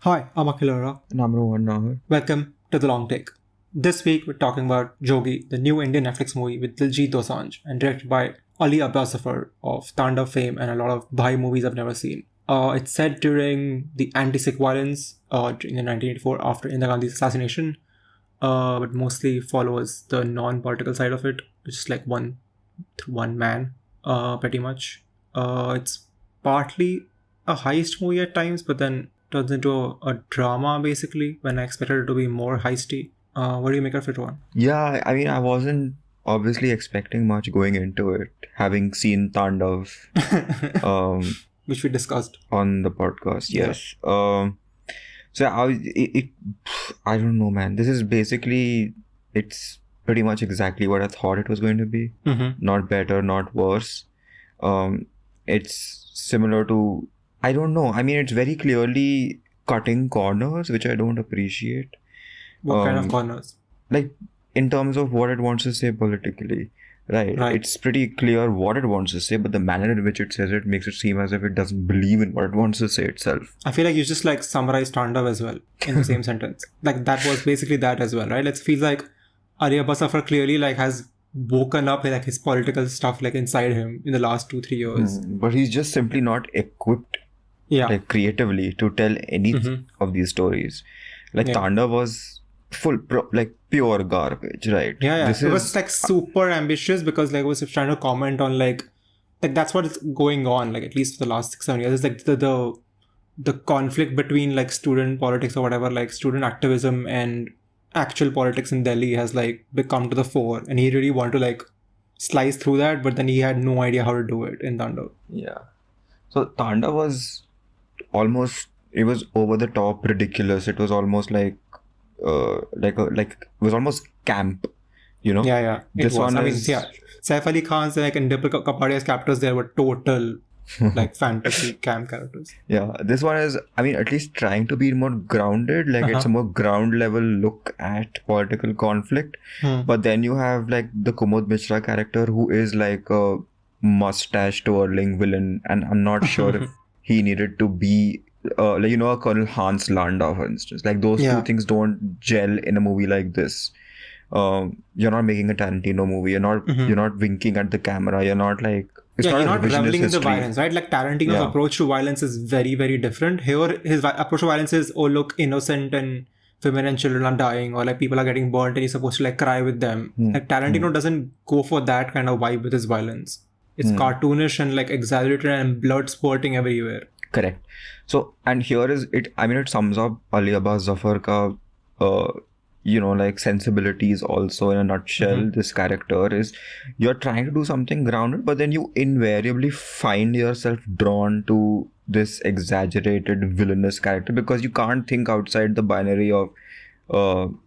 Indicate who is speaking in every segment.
Speaker 1: Hi, I'm Akhilara.
Speaker 2: And I'm Rohan Nahar.
Speaker 1: Welcome to The Long Take. This week we're talking about Jogi, the new Indian Netflix movie with Diljit Dosanjh and directed by Ali Abbas Zafar of Tanda fame and a lot of Bhai movies I've never seen. It's set during the anti-Sikh violence in 1984 after Indira Gandhi's assassination, but mostly follows the non-political side of it, which is like one man, pretty much. It's partly a heist movie at times, but then turns into a drama basically when I expected it to be more heisty. What do you make of it, Ron?
Speaker 2: Yeah, I mean, I wasn't obviously expecting much going into it, having seen Tandav
Speaker 1: Which we discussed
Speaker 2: on the podcast.
Speaker 1: Yeah.
Speaker 2: Yes. I don't know, man. This is basically, it's pretty much exactly what I thought it was going to be.
Speaker 1: Mm-hmm.
Speaker 2: Not better, not worse. It's similar to, I don't know. I mean, it's very clearly cutting corners, which I don't appreciate.
Speaker 1: What kind of corners?
Speaker 2: Like, in terms of what it wants to say politically, right? It's pretty clear what it wants to say, but the manner in which it says it makes it seem as if it doesn't believe in what it wants to say itself.
Speaker 1: I feel like you just like summarized Tandav as well in the same sentence. Like that was basically that as well, right? It feels like Ali Abbas Zafar clearly like has woken up like his political stuff like inside him in the last 2-3 years.
Speaker 2: But he's just simply not equipped,
Speaker 1: Yeah.
Speaker 2: like creatively, to tell any of these stories. Like Tanda was like pure garbage, right?
Speaker 1: Yeah. It was like super ambitious because like it was trying to comment on like that's what is going on, like at least for the last 6-7 years. It's like the conflict between like student politics or whatever, like student activism and actual politics in Delhi has like become to the fore, and he really wanted to like slice through that, but then he had no idea how to do it in Tandav.
Speaker 2: Yeah. So Tanda was almost, it was over the top ridiculous. It was almost like it was almost camp, you know?
Speaker 1: Yeah.
Speaker 2: This one is,
Speaker 1: Saif Ali Khan's like and Dipal Kapadia's characters there were total like fantasy camp characters.
Speaker 2: Yeah, this one is, I mean, at least trying to be more grounded. Like it's a more ground level look at political conflict. But then you have like the Kumud Mishra character who is like a mustache twirling villain, and I'm not sure if he needed to be like, you know, a Colonel Hans Landau, for instance. Like those two things don't gel in a movie like this. You're not making a Tarantino movie. You're not winking at the camera. You're not like,
Speaker 1: you're not reveling in the violence, right? Like Tarantino's approach to violence is very, very different. Here, his approach to violence is, oh look, innocent and women and children are dying, or like people are getting burnt and you're supposed to like cry with them. Like Tarantino doesn't go for that kind of vibe with his violence. It's cartoonish and like exaggerated and blood spurting everywhere.
Speaker 2: Correct. So, and here is it, I mean, it sums up Ali Abbas Zafar ka, you know, like sensibilities also in a nutshell. This character is, you're trying to do something grounded, but then you invariably find yourself drawn to this exaggerated villainous character because you can't think outside the binary of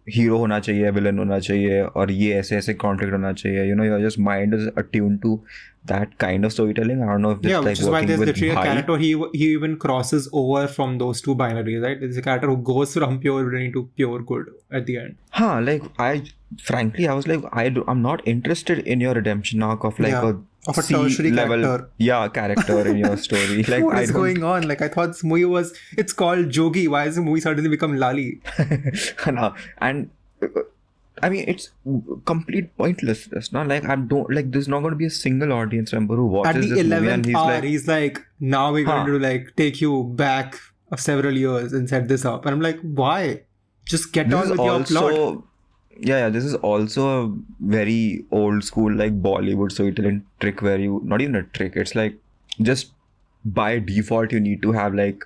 Speaker 2: hero hona chahiye, villain hona chahiye, or ye aise conflict hona chahiye. You know, your just mind is attuned to that kind of storytelling. I don't know if this is like
Speaker 1: which is why
Speaker 2: working
Speaker 1: there's
Speaker 2: with
Speaker 1: literally a
Speaker 2: Bhai.
Speaker 1: character he even crosses over from those two binaries, right? There's a character who goes from pure villainy to pure good at the end.
Speaker 2: Like frankly, I was like, I'm not interested in your redemption arc of like
Speaker 1: of a tertiary character.
Speaker 2: Character in your story. Like,
Speaker 1: what is going on? Like I thought this movie it's called Jogi. Why has the movie suddenly become Lali?
Speaker 2: No, and I mean, it's complete pointlessness. Not like there's not going to be a single audience member who watches
Speaker 1: At the
Speaker 2: this movie
Speaker 1: 11th hour, he's like, now we're going to like take you back of several years and set this up. And I'm like, why? Just get on with your plot.
Speaker 2: Yeah, this is also a very old school like Bollywood storytelling trick where you, not even a trick, it's like just by default you need to have like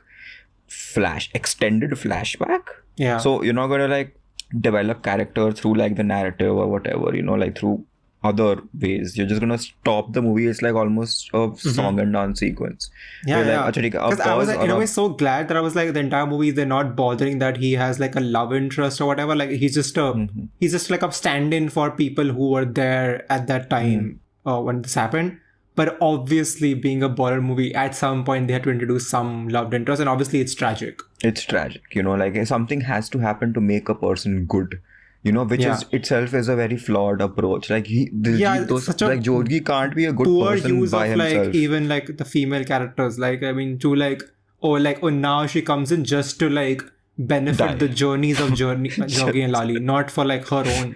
Speaker 2: extended flashback.
Speaker 1: Yeah.
Speaker 2: So you're not going to like develop character through like the narrative or whatever, you know, like through other ways. You're just gonna stop the movie. It's like almost a song and dance sequence.
Speaker 1: Because I was like, in a way so glad that I was like, the entire movie they're not bothering that he has like a love interest or whatever. Like he's just like a stand-in for people who were there at that time when this happened. But obviously, being a Bollywood movie, at some point they had to introduce some love interest, and obviously it's tragic.
Speaker 2: It's tragic, you know, like something has to happen to make a person good. You know, which is itself is a very flawed approach. Like Jogi can't be a good person
Speaker 1: use
Speaker 2: by
Speaker 1: of
Speaker 2: himself.
Speaker 1: Like even like the female characters. Like I mean, to like now she comes in just to like benefit the journeys of Jogi and Lali, not for like her own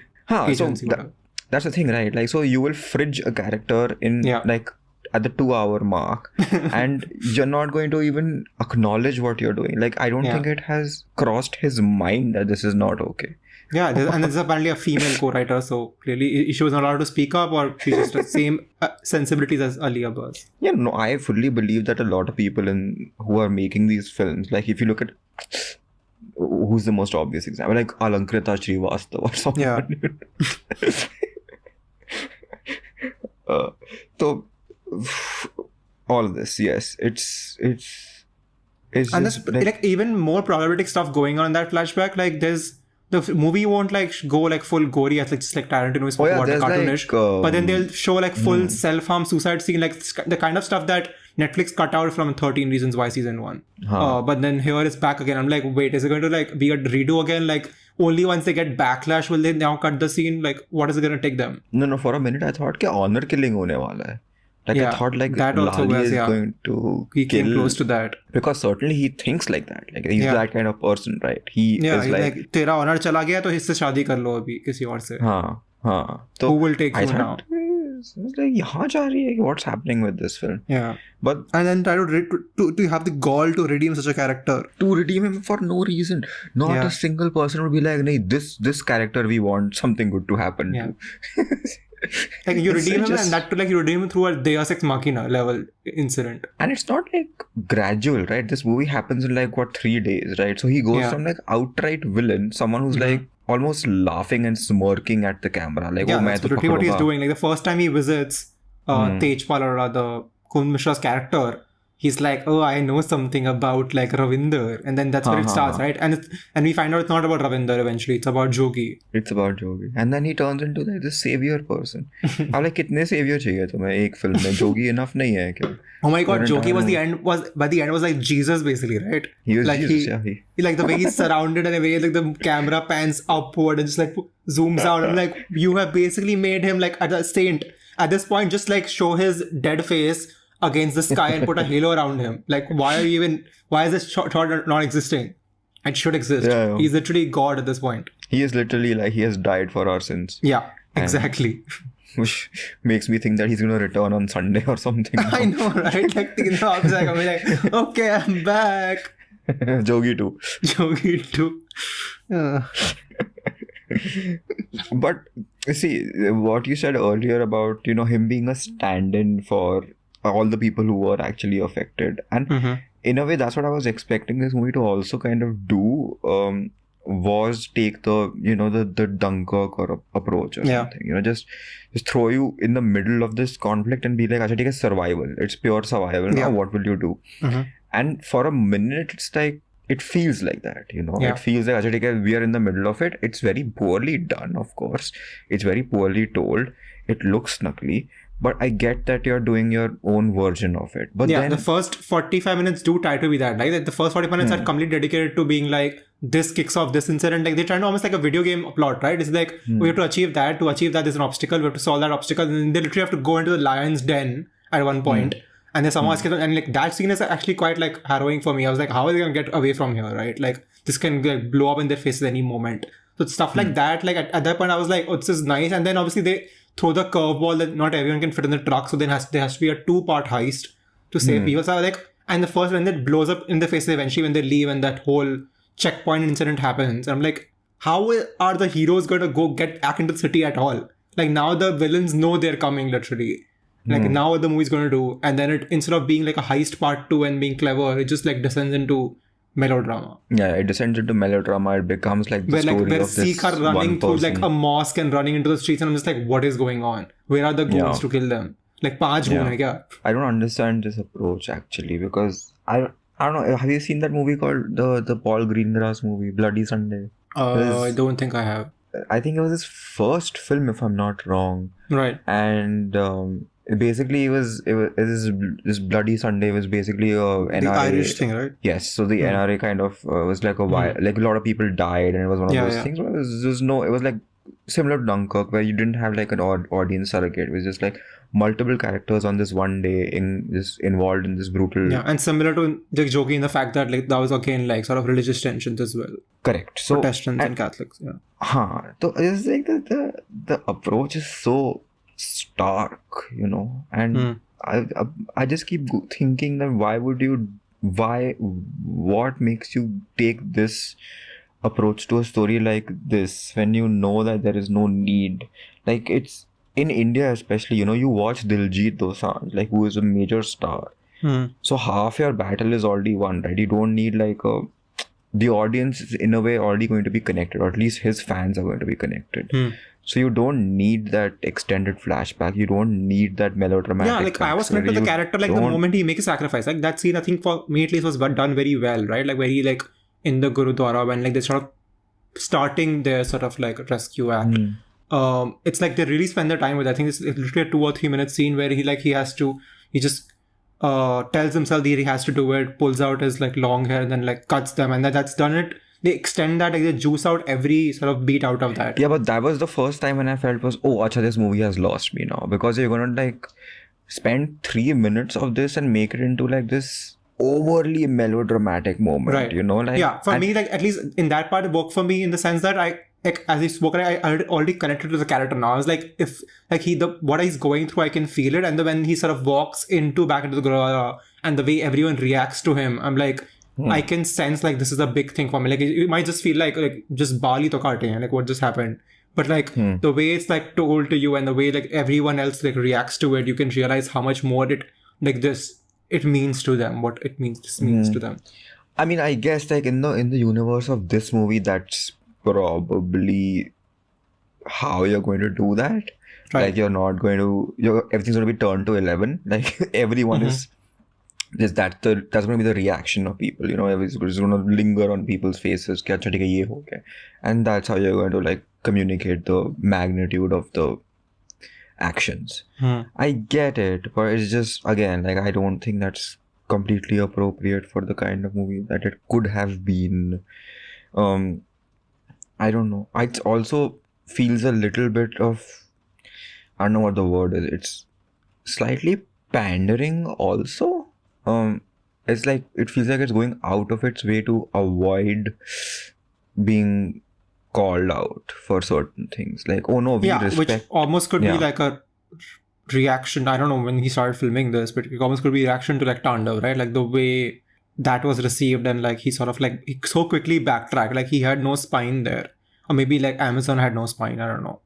Speaker 1: agency.
Speaker 2: That's the thing, right? Like, so you will fridge a character in like at the 2-hour mark and you're not going to even acknowledge what you're doing. Like, I don't think it has crossed his mind that this is not okay.
Speaker 1: Yeah, and there's apparently a female co-writer, so clearly she was not allowed to speak up, or she's just the same sensibilities as Ali Abbas.
Speaker 2: Yeah, no, I fully believe that a lot of people who are making these films, like if you look at who's the most obvious example, like Alankrita Srivastava or something.
Speaker 1: Yeah.
Speaker 2: So all of this, yes, it's
Speaker 1: and there's like even more problematic stuff going on in that flashback. Like the movie won't like go like full gory as like just like Tarantino is cartoonish, but then they'll show like full self-harm suicide scene, like the kind of stuff that Netflix cut out from 13 Reasons Why season 1. But then here it's back again. I'm like, wait, is it going to like be a redo again? Like only once they get backlash will they now cut the scene? Like what is it going to take them?
Speaker 2: No, for a minute I thought that honor killing hone wala hai. Like I thought like that also Lali is going to
Speaker 1: he
Speaker 2: kill.
Speaker 1: Came close to that.
Speaker 2: Because certainly he thinks like that. Like he's that kind of person, right? He is like
Speaker 1: तेरा honor चला गया तो इससे शादी कर लो अभी किसी और से.
Speaker 2: हाँ.
Speaker 1: So who will take you now?
Speaker 2: Like यहाँ जा रही है. What's happening with this film?
Speaker 1: Yeah.
Speaker 2: But
Speaker 1: and then try to have the gall to redeem such a character.
Speaker 2: To redeem him for no reason. Not a single person would be like, "Nee, this character we want something good to happen to."
Speaker 1: Like you redeem him, and that to like you redeem him through a Deus Ex Machina level incident.
Speaker 2: And it's not like gradual, right? This movie happens in like 3 days, right? So he goes from like outright villain, someone who's like almost laughing and smirking at the camera, like
Speaker 1: that's literally what he's doing. Like the first time he visits Tejpal or the Kun Mishra's character, he's like, oh, I know something about like Ravinder, and then that's where it starts, right? And we find out it's not about Ravinder eventually; it's about Jogi.
Speaker 2: It's about Jogi, and then he turns into like this savior person. I'm like, कितने savior चाहिए तुम्हें एक film में? Jogi enough नहीं है क्या?
Speaker 1: Oh my god, Jogi by the end was like Jesus basically, right?
Speaker 2: He was
Speaker 1: like
Speaker 2: Jesus,
Speaker 1: he like the way he's surrounded and the way like the camera pans upward and just like zooms out, and like you have basically made him like a saint at this point. Just like show his dead face against the sky and put a halo around him. Like why is this shot not existing? It should exist. Yeah. He's literally God at this point.
Speaker 2: He is literally like he has died for our sins.
Speaker 1: Yeah, exactly.
Speaker 2: Which makes me think that he's going to return on Sunday or something.
Speaker 1: I know, right? Like, I'm like, okay, I'm back.
Speaker 2: Jogi too. But see, what you said earlier about, him being a stand-in for all the people who were actually affected. And in a way, that's what I was expecting this movie to also kind of do. Was take the the Dunkirk or approach or something, just throw you in the middle of this conflict and be like, acha, it's survival, it's pure survival. Now what will you do? And for a minute it's like it feels like that, it feels like, acha, we are in the middle of it. It's very poorly done, of course, it's very poorly told, it looks snuggly, but I get that you're doing your own version of it. But then
Speaker 1: the first 45 minutes do try to be that, like the first 45 minutes are completely dedicated to being like, this kicks off this incident. Like they're trying to almost like a video game plot, right? It's like we have to achieve that. To achieve that, there's an obstacle. We have to solve that obstacle, and they literally have to go into the lion's den at one point. And there's someone and like that scene is actually quite like harrowing for me. I was like, how are they gonna get away from here, right? Like this can like blow up in their faces any moment. So stuff like that. Like at that point, I was like, oh, this is nice. And then obviously they throw the curveball that not everyone can fit in the truck, so then there has to be a 2-part heist to save people. So I was like, and the first when that blows up in the faces eventually when they leave and that whole checkpoint incident happens, I'm like, how are the heroes going to go get back into the city at all? Like now the villains know they're coming literally. Like now what the movie's going to do, and then it, instead of being like a heist part 2 and being clever, it just like descends into melodrama.
Speaker 2: Yeah, it descends into melodrama. It becomes like the story of this
Speaker 1: Sikh are running through like a mosque and running into the streets, and I'm just like, what is going on? Where are the goons to kill them? Like 5 goon hai kya?
Speaker 2: I don't understand this approach actually, because I don't know. Have you seen that movie called the Paul Greengrass movie, Bloody Sunday?
Speaker 1: I don't think I have.
Speaker 2: I think it was his first film, if I'm not wrong.
Speaker 1: Right.
Speaker 2: And basically, it was this Bloody Sunday was basically a NRA,
Speaker 1: the Irish thing, right?
Speaker 2: Yes. So the NRA kind of was like like a lot of people died, and it was one of those things where it was like similar to Dunkirk, where you didn't have like an audience surrogate. It was just like multiple characters on this one day involved in this brutal.
Speaker 1: Yeah, and similar to the Jogi in the fact that like that was again like sort of religious tensions as well.
Speaker 2: Correct. So
Speaker 1: Protestants and Catholics. Yeah.
Speaker 2: so it's like the approach is so stark, you know, and I just keep thinking that what makes you take this approach to a story like this when you know that there is no need. Like, it's in India especially, you know, you watch Diljit Dosanjh, like, who is a major star. So half your battle is already won, right? You don't need like the audience is in a way already going to be connected, or at least his fans are going to be connected. So you don't need that extended flashback. You don't need that melodramatic.
Speaker 1: Yeah, like I was connected to the character like the moment he makes a sacrifice. Like that scene, I think for me at least was done very well, right? Like where he like in the Gurudwara when like they sort of starting their sort of like rescue act. It's like they really spend their time with. I think it's literally a 2 or 3 minute scene where he just tells himself that he has to do it, pulls out his like long hair and then like cuts them, and that's done it. They extend that, like they juice out every sort of beat out of that.
Speaker 2: Yeah, but that was the first time when I felt was, oh, acha, this movie has lost me now, because you're gonna like spend 3 minutes of this and make it into like this overly melodramatic moment, right? You know, like,
Speaker 1: yeah, for me, like at least in that part, it worked for me in the sense that I like as he spoke, I already connected to the character now. I was like, if like what he's going through, I can feel it, and then when he sort of walks back into the Gurudwara and the way everyone reacts to him, I'm like, I can sense like this is a big thing for me. Like it might just feel like just Bali to karte hain, like what just happened. But like the way it's like told to you and the way like everyone else like reacts to it, you can realize how much more it means to them, what it means to them.
Speaker 2: I mean, I guess like in the universe of this movie, that's probably how you're going to do that. Right. Like everything's going to be turned to 11. Like everyone is. That's going to be the reaction of people, you know. It's going to linger on people's faces. And that's how you're going to like communicate the magnitude of the actions. I get it, but it's just, again, like, I don't think that's completely appropriate for the kind of movie that it could have been. I don't know. It also feels a little bit of, I don't know what the word is. It's slightly pandering also. It's like, it feels like it's going out of its way to avoid being called out for certain things. Like, oh no, we respect.
Speaker 1: Which almost could be like a reaction. I don't know when he started filming this, but it almost could be a reaction to like Tanda, right? Like the way that was received, and like he sort of like he so quickly backtracked, like he had no spine there, or maybe like Amazon had no spine. I don't know.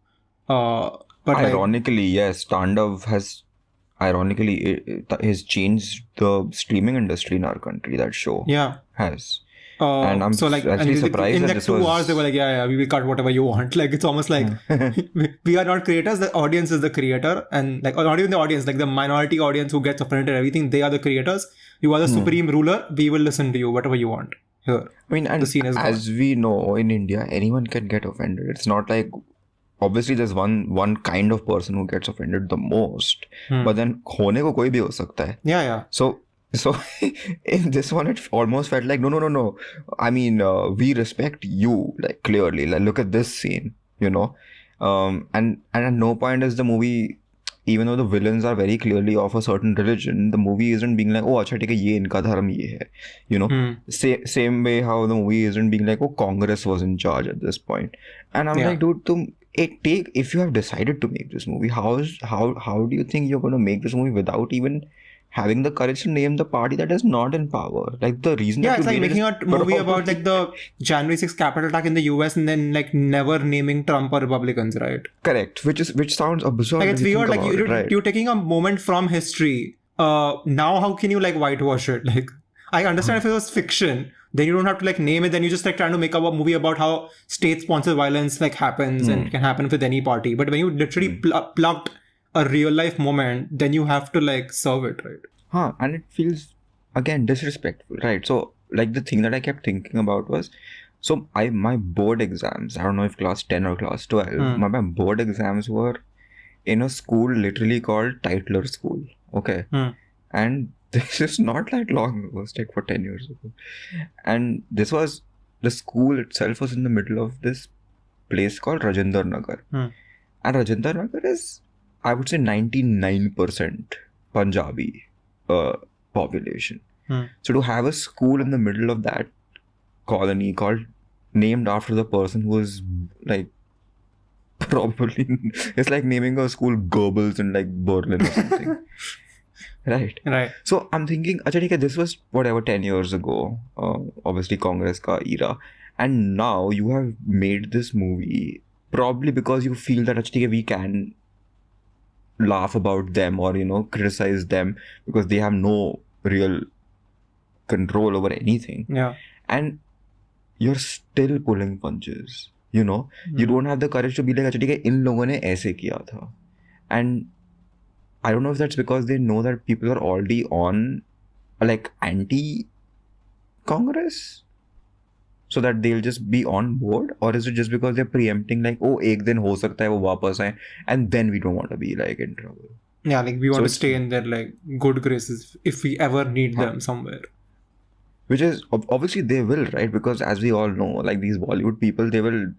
Speaker 1: But
Speaker 2: ironically, yes, Tandav has. Ironically, it has changed the streaming industry in our country. That show has. And I'm actually surprised
Speaker 1: in
Speaker 2: that
Speaker 1: like
Speaker 2: this
Speaker 1: 2 hours they were like, yeah, we will cut whatever you want. Like it's almost like we are not creators. The audience is the creator, and like, or not even the audience, like the minority audience who gets offended at everything. They are the creators. You are the supreme ruler. We will listen to you, whatever you want. Here,
Speaker 2: I mean, and
Speaker 1: the scene is
Speaker 2: as we know in India, anyone can get offended. It's not like. Obviously, there's one kind of person who gets offended the most, but then होने को कोई भी हो सकता है.
Speaker 1: Yeah.
Speaker 2: So in this one, it almost felt like no. I mean, we respect you, like, clearly. Like, look at this scene, you know. And at no point is the movie, even though the villains are very clearly of a certain religion, the movie isn't being like, oh, अच्छा ठीक है, ये इनका धर्म ये है, you know. Same way how the movie isn't being like, oh, Congress was in charge at this point. And I'm like, dude, if you have decided to make this movie, how do you think you're going to make this movie without even having the courage to name the party that is not in power? Like, the reason
Speaker 1: it's like making a movie about like the January 6th Capitol attack in the US and then like never naming Trump or Republicans, right?
Speaker 2: Correct. Which sounds absurd.
Speaker 1: Like, it's weird. Like you're taking a moment from history. Now how can you like whitewash it? Like, I understand if it was fiction, then you don't have to like name it. Then you just like trying to make up a movie about how state-sponsored violence like happens and can happen with any party. But when you literally plucked a real life moment, then you have to like serve it, right?
Speaker 2: And it feels, again, disrespectful, right? So like the thing that I kept thinking about was, so my board exams, I don't know if class 10 or class 12, my board exams were in a school literally called Titular School. Okay. And this is not that long ago. It was like for 10 years ago. And the school itself was in the middle of this place called Rajinder Nagar.
Speaker 1: Hmm.
Speaker 2: And Rajinder Nagar is, I would say, 99% Punjabi population. So to have a school in the middle of that colony named after the person who was like probably, it's like naming a school Goebbels in like Berlin or something. Right. So I'm thinking, acha, this was whatever 10 years ago, obviously Congress ka era, and now you have made this movie probably because you feel that acha, we can laugh about them or criticize them because they have no real control over anything. And you're still pulling punches. You don't have the courage to be like, acha, in logon ne aise kiya tha. And I don't know if that's because they know that people are already on like anti-Congress, so that they'll just be on board, or is it just because they're preempting like, oh, ek din ho sakta hai wo wapas aaye, and then we don't want to be like in trouble.
Speaker 1: Yeah, like we want to stay in their like good graces if we ever need them somewhere.
Speaker 2: Which is obviously they will, right? Because as we all know, like these Bollywood people, they will.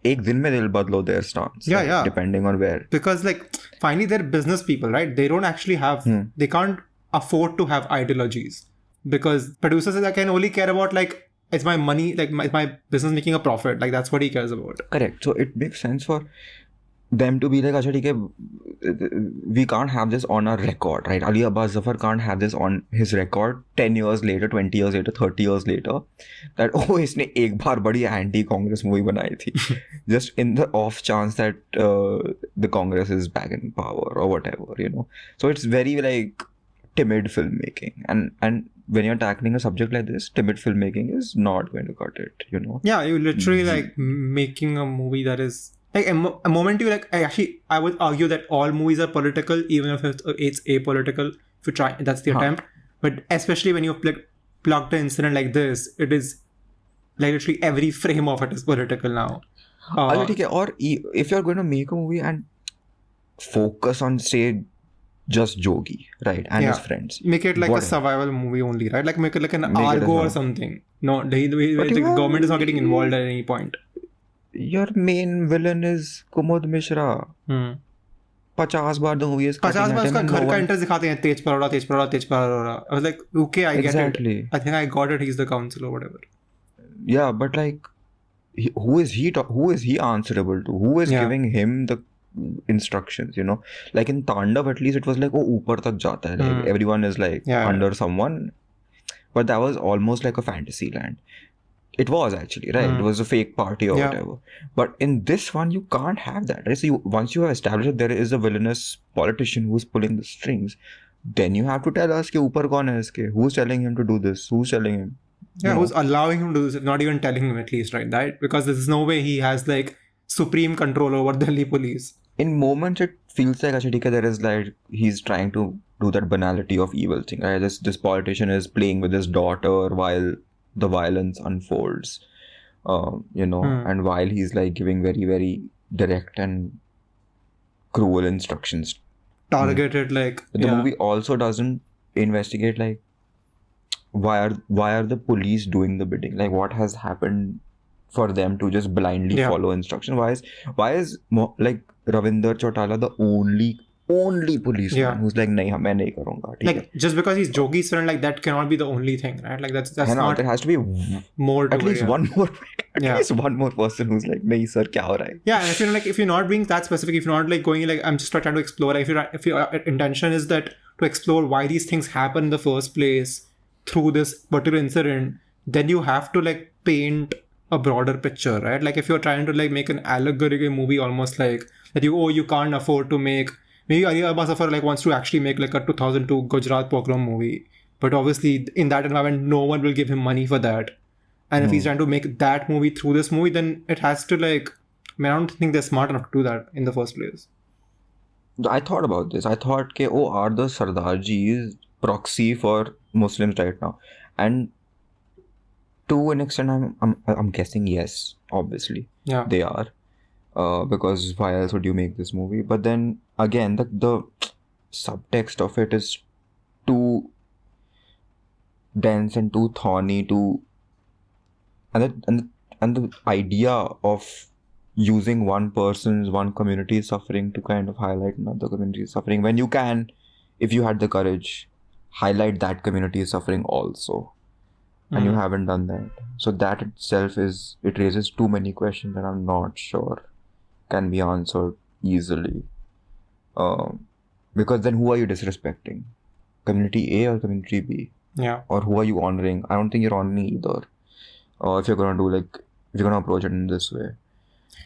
Speaker 2: Ek din mein they'll badlo their stance.
Speaker 1: Yeah.
Speaker 2: Depending on where.
Speaker 1: Because like finally they're business people, right? They don't actually have, they can't afford to have ideologies. Because producers can only care about like, it's my money, like my business making a profit. Like that's what he cares about.
Speaker 2: Correct. So it makes sense for them to be like, acha, we can't have this on our record, right? Ali Abbas Zafar can't have this on his record 10 years later, 20 years later, 30 years later, that, oh, isne ek baar badi anti-Congress movie banayi thi. Just in the off chance that the Congress is back in power or whatever, So it's very like timid filmmaking. And when you're tackling a subject like this, timid filmmaking is not going to cut it,
Speaker 1: Yeah, you literally like making a movie that is like a moment you like, I would argue that all movies are political, even if it's apolitical. If you try, that's the attempt. But especially when you've plugged an incident like this, it is like literally every frame of it is political now.
Speaker 2: Or if you're going to make a movie and focus on, say, just Jogi, right, and his friends,
Speaker 1: make it like a survival movie only, right? Like make it like an Argo or something. No, the government is not getting involved at any point.
Speaker 2: Your main villain is Kumud Mishra. 50 bar the movie is cutting at him.
Speaker 1: 50 बार उसका घर का interest दिखाते हैं, तेज Paroda. I was like, okay, I get it. I think I got it. He's the council or whatever.
Speaker 2: Yeah, but like, who is he answerable to? Who is giving him the instructions? Like in Tandav, at least it was like, oh, upar tak jata hai. Like everyone is like under someone, but that was almost like a fantasy land. It was actually, right? It was a fake party or whatever. But in this one, you can't have that, right? So once you have established that there is a villainous politician who's pulling the strings, then you have to tell us ki upar kaun hai iske? Who's telling him to do this? Who's telling him?
Speaker 1: Who's allowing him to do this? Not even telling him at least, right? That because there's no way he has like supreme control over Delhi police.
Speaker 2: In moments, it feels like there is like he's trying to do that banality of evil thing, right? This politician is playing with his daughter while the violence unfolds, and while he's like giving very, very direct and cruel instructions.
Speaker 1: Targeted, like
Speaker 2: the movie also doesn't investigate like why are the police doing the bidding? Like what has happened for them to just blindly follow instruction? Why is like Ravinder Chautala the only policeman who's like, nahi, main nahi karunga.
Speaker 1: Like just because he's Jogi's friend, like that cannot be the only thing, right? Like that's not.
Speaker 2: There has to be
Speaker 1: more.
Speaker 2: At least one more. At least one more person who's like, nahi sir, kya ho raha hai?
Speaker 1: Yeah, and if you're not being that specific, if you're not like going like, I'm just trying to explore. Like, if your intention is that to explore why these things happen in the first place through this particular incident, then you have to like paint a broader picture, right? Like if you're trying to like make an allegorical movie, almost like that you can't afford to make. Maybe Ali Abbas Zafar like wants to actually make like a 2002 Gujarat pogrom movie, but obviously in that environment, no one will give him money for that. And if he's trying to make that movie through this movie, then it has to like. I mean, I don't think they're smart enough to do that in the first place.
Speaker 2: I thought about this. I thought, are the Sardarjis proxy for Muslims right now? And to an extent, I'm guessing yes. Obviously, they are. Because why else would you make this movie? But then again, the subtext of it is too dense and too thorny. And the idea of using one community's suffering to kind of highlight another community's suffering, when you can, if you had the courage, highlight that community's suffering also. And you haven't done that. So that itself it raises too many questions that I'm not sure can be answered easily. Because then who are you disrespecting? Community A or community B?
Speaker 1: Yeah.
Speaker 2: Or who are you honoring? I don't think you're honoring either. If you're gonna approach it in this way.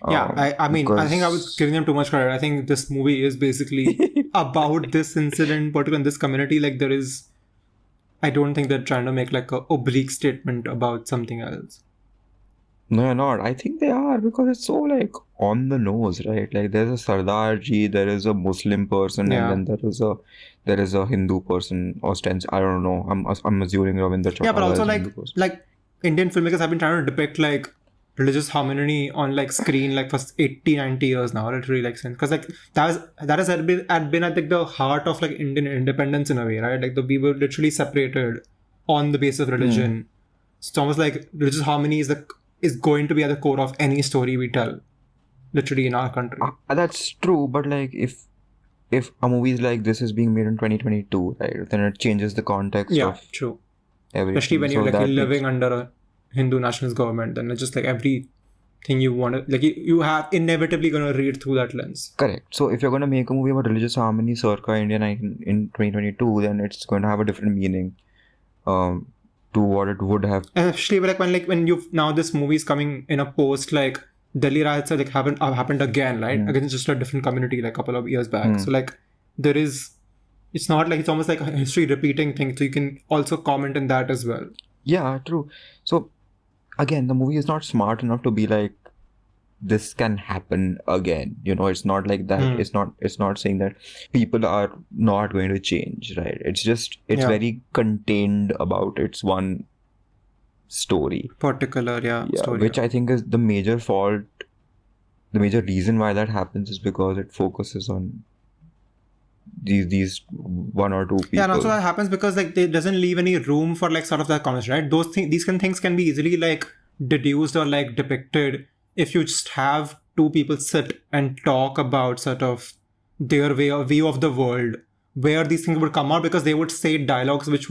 Speaker 1: Yeah, I mean, I think I was giving them too much credit. I think this movie is basically about this incident, particularly in this community. Like I don't think they're trying to make like a oblique statement about something else.
Speaker 2: No, you're not. I think they are, because it's so like on the nose, right? Like there's a Sardar ji, there is a Muslim person, and then there is a Hindu person, I don't know. I'm assuming Ravinder Chautala.
Speaker 1: Yeah, but also
Speaker 2: is
Speaker 1: like Indian filmmakers have been trying to depict like religious harmony on like screen like for 80-90 years now, literally, like since, because like that has been I think the heart of like Indian independence in a way, right? Like we were literally separated on the basis of religion. It's almost like religious harmony is going to be at the core of any story we tell, literally, in our country.
Speaker 2: That's true, but like if a movie like this is being made in 2022, right, then it changes the context of
Speaker 1: true.
Speaker 2: everything.
Speaker 1: Especially when you're like living under a Hindu nationalist government, then it's just like everything you want to, like you have inevitably going to read through that lens.
Speaker 2: Correct. So if you're going to make a movie about religious harmony circa India in 2022, then it's going to have a different meaning to what it would have.
Speaker 1: And especially when you've now this movie is coming in a post like Delhi riots like happened again, right? Again, it's just a different community like a couple of years back. So like it's not like it's almost like a history repeating thing. So you can also comment on that as well.
Speaker 2: Yeah, true. So again, the movie is not smart enough to be like, this can happen again. It's not like that. It's not saying that people are not going to change, right? It's just, very contained about its one story.
Speaker 1: Particular, story.
Speaker 2: Which I think is the major fault. The major reason why that happens is because it focuses on these one or two people.
Speaker 1: Yeah, and also that happens because like it doesn't leave any room for like sort of that conversation, right? These things can be easily like deduced or like depicted if you just have two people sit and talk about sort of their view of the world, where these things would come out, because they would say dialogues which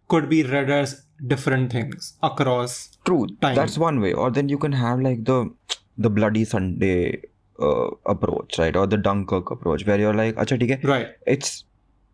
Speaker 1: could be read as different things across time.
Speaker 2: That's one way. Or then you can have like the Bloody Sunday approach, right? Or the Dunkirk approach, where you're like, acha, theek hai.
Speaker 1: Right.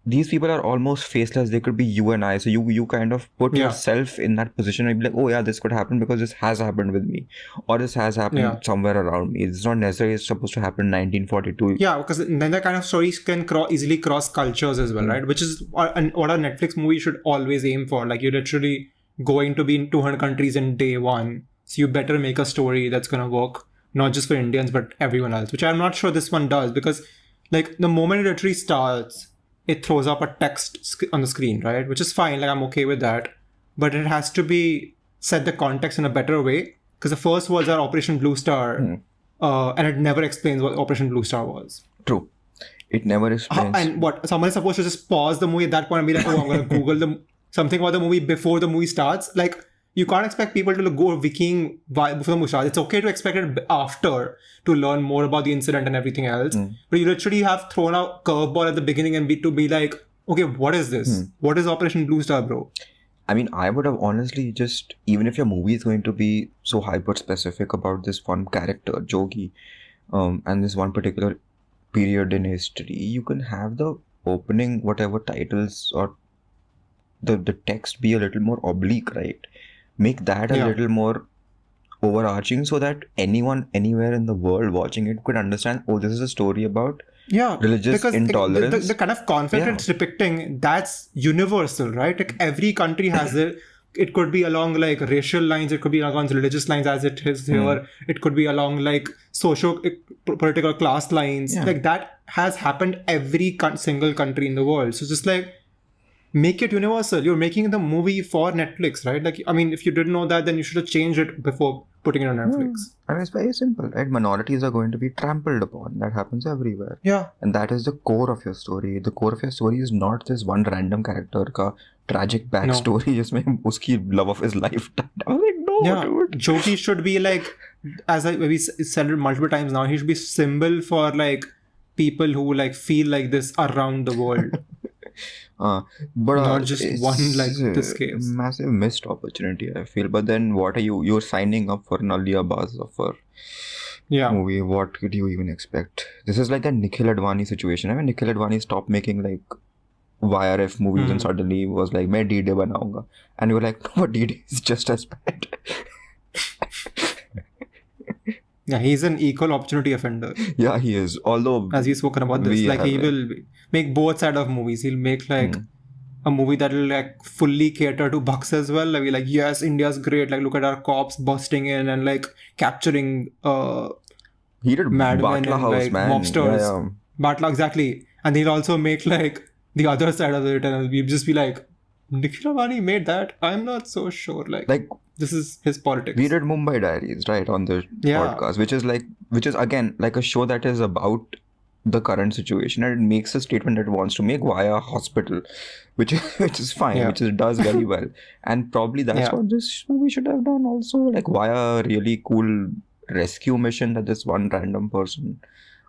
Speaker 2: These people are almost faceless. They could be you and I. So you kind of put yourself in that position and be like, oh yeah, this could happen because this has happened with me, or this has happened somewhere around me. It's not necessarily supposed to happen in 1942.
Speaker 1: Yeah, because then that kind of stories can easily cross cultures as well, right? Which is what a Netflix movie should always aim for. Like, you're literally going to be in 200 countries in day one. So you better make a story that's going to work, not just for Indians, but everyone else, which I'm not sure this one does, because like the moment it literally starts, it throws up a text on the screen, right? Which is fine, like I'm okay with that. But it has to be set the context in a better way, because the first words are Operation Blue Star, and it never explains what Operation Blue Star was.
Speaker 2: True. It never explains.
Speaker 1: And what, someone is supposed to just pause the movie at that point and be like, oh, I'm going to Google something about the movie before the movie starts. Like, you can't expect people to go wikiing before the movie starts. It's okay to expect it after to learn more about the incident and everything else. But you literally have thrown a curveball at the beginning and be like, okay, what is this? What is Operation Blue Star, bro?
Speaker 2: I mean, I would have honestly just, even if your movie is going to be so hyper-specific about this one character, Jogi, and this one particular period in history, you can have the opening, whatever titles or the text be a little more oblique, right? Make that a little more overarching, so that anyone anywhere in the world watching it could understand, oh, this is a story about religious intolerance.
Speaker 1: The kind of conflict it's depicting, that's universal, right? Like every country has it. It could be along like racial lines, it could be along religious lines as it is here. It could be along like political class lines. Like that has happened every single country in the world. So just like, make it universal. You're making the movie for Netflix, right? Like, I mean, if you didn't know that, then you should have changed it before putting it on Netflix.
Speaker 2: And it's very simple, right? Minorities are going to be trampled upon. That happens everywhere.
Speaker 1: Yeah.
Speaker 2: And that is the core of your story. The core of your story is not this one random character ka tragic backstory, jisme uski love of his life died. I was like, no, dude.
Speaker 1: Jogi should be like as we said it multiple times now, he should be symbol for like people who like feel like this around the world.
Speaker 2: But
Speaker 1: not just
Speaker 2: it's
Speaker 1: one like this
Speaker 2: a
Speaker 1: case.
Speaker 2: massive missed opportunity, I feel. But then what are you're signing up for an Ali Abbas Zafar movie? What could you even expect? This is like the Nicole Advani situation. I mean, Nicole Advani stopped making like YRF movies and suddenly was like, मैं D-Day बनाऊंगा, and you were like, no, D-Day is just as bad.
Speaker 1: Yeah, he's an equal opportunity offender.
Speaker 2: Yeah, he is. Although,
Speaker 1: as we've spoken about this, like he will make both sides of movies. He'll make like a movie that will like fully cater to bucks as well. Like, like yes, India's great. Like look at our cops busting in and like capturing
Speaker 2: he did
Speaker 1: madmen
Speaker 2: Batla
Speaker 1: and
Speaker 2: House,
Speaker 1: like
Speaker 2: man.
Speaker 1: mobsters.
Speaker 2: Yeah.
Speaker 1: Batla, exactly. And he'll also make like the other side of it, and we'll just be like, Nikhil Advani made that. I'm not so sure. Like this is his politics.
Speaker 2: We did Mumbai Diaries, right, on the podcast, which is again like a show that is about the current situation, and it makes a statement that it wants to make via hospital, which is fine, which it does very well, and probably that's what this movie should have done also, like via a really cool rescue mission that this one random person.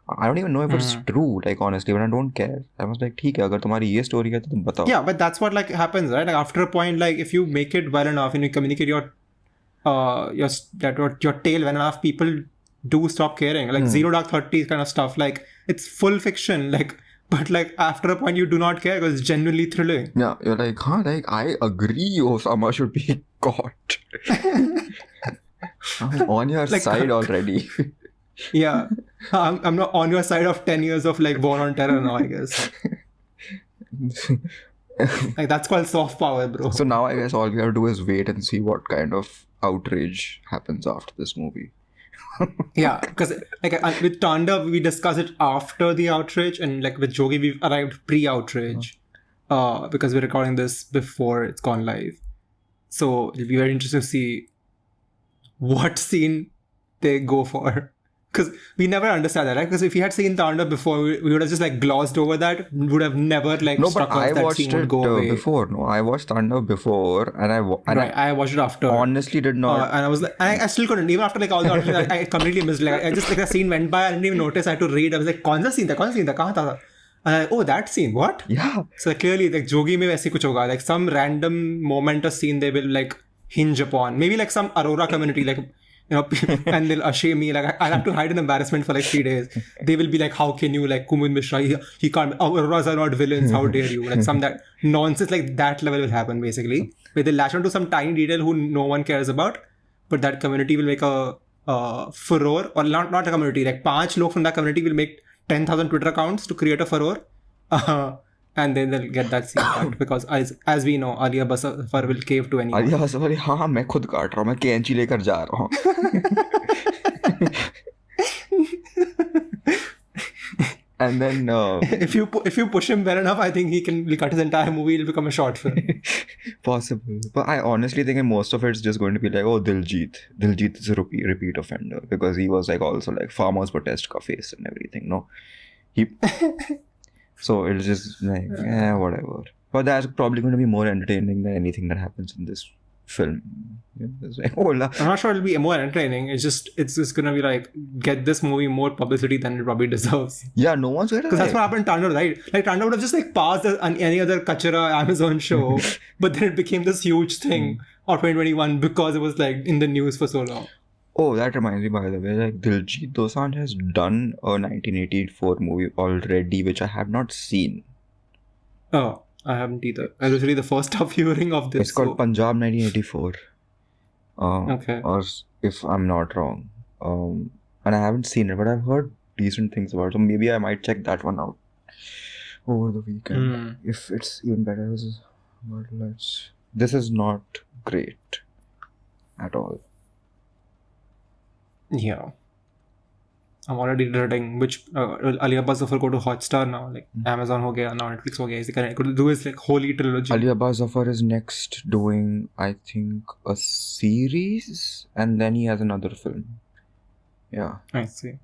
Speaker 2: I don't even know if it's true, like honestly, but I don't care. I was like, ठीक है, अगर तुम्हारी ये story है तो तुम बताओ.
Speaker 1: Yeah, but that's what like happens, right? Like after a point, like if you make it well enough and you communicate your tale well enough, people do stop caring. Like Zero Dark 30 kind of stuff, like it's full fiction, like, but like after a point you do not care because it's genuinely thrilling.
Speaker 2: Yeah, you're like, like I agree Osama should be caught. I'm on your like, side already.
Speaker 1: Yeah, I'm not on your side of 10 years of like war on terror now, I guess. Like that's called soft power, bro.
Speaker 2: So now I guess all we have to do is wait and see what kind of outrage happens after this movie.
Speaker 1: Yeah, because like with Tanda we discuss it after the outrage, and like with Jogi we've arrived pre-outrage because we're recording this before it's gone live. So it'll be very interesting to see what scene they go for. Because we never understand that, right? Because if we had seen Tanda before, we would have just like glossed over that. We would have never like struck off that scene would go away.
Speaker 2: I watched Tanda before, and
Speaker 1: I watched it after.
Speaker 2: Honestly, did not.
Speaker 1: And I was like, I still couldn't. Even after like all the I completely missed. Like I just like the scene went by, I didn't even notice. I had to read. I was like, कौन सा scene था? कहाँ था? And I'm like, oh, that scene. What?
Speaker 2: Yeah.
Speaker 1: So like, clearly, like Jogi में वैसे कुछ होगा. Like some random moment or scene they will like hinge upon. Maybe like some Aurora community, like. You know, and they'll shame me. Like I'll have to hide in embarrassment for like 3 days. They will be like, "How can you like Kumud Mishra? He can't. Auroras are not villains. How dare you?" Like some that nonsense like that level will happen basically, where they latch onto some tiny detail who no one cares about, but that community will make a furore, or not a community. Like 5 log from that community will make 10,000 Twitter accounts to create a furore. And then they'll get that scene cut because as we know, Ali Abbas Zafar will cave to anyone.
Speaker 2: Ali Abbas Zafar, हाँ मैं खुद काट रहा हूँ, मैं कैंची लेकर जा रहा हूँ. And then
Speaker 1: if you push him well enough, I think he'll cut his entire movie. It'll become a short film.
Speaker 2: Possible, but I honestly think most of it's just going to be like, oh, Diljit is a repeat offender because he was like also like farmers protest ka face and everything. No, he. So it's just like, whatever. But that's probably going to be more entertaining than anything that happens in this film. Yeah, it's like,
Speaker 1: I'm not sure it'll be more entertaining. It's just going to be like, get this movie more publicity than it probably deserves.
Speaker 2: Yeah, no one's going to.
Speaker 1: Because that's what happened in Tanda, right? Like Tanda would have just like passed any other Kachara Amazon show, but then it became this huge thing of 2021 because it was like in the news for so long.
Speaker 2: Oh, that reminds me, by the way, like Diljit Dosanjh has done a 1984 movie already, which I have not seen.
Speaker 1: Oh, I haven't either. I was really the first up hearing of this.
Speaker 2: It's called Punjab 1984.
Speaker 1: Okay.
Speaker 2: Or if I'm not wrong. And I haven't seen it, but I've heard decent things about it. So maybe I might check that one out over the weekend. If it's even better. This is not great at all.
Speaker 1: Yeah, I'm already dreading which Ali Abbas Zafar go to Hotstar now. Like Amazon ho gaya, now Netflix ho gaya. Is he could do his like holy trilogy.
Speaker 2: Ali Abbas Zafar is next doing, I think, a series, and then he has another film. Yeah,
Speaker 1: I see.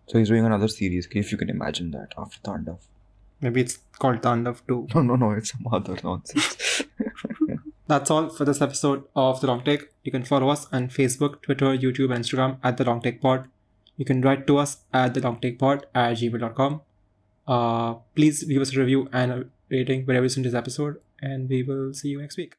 Speaker 2: So he's doing another series, if you can imagine that, after Tandav.
Speaker 1: Maybe it's called Tandav too.
Speaker 2: No, it's some other nonsense.
Speaker 1: That's all for this episode of The Long Take. You can follow us on Facebook, Twitter, YouTube, and Instagram at The Long Take Pod. You can write to us at thelongtakepod@gmail.com. Please leave us a review and a rating wherever you listen to this episode, and we will see you next week.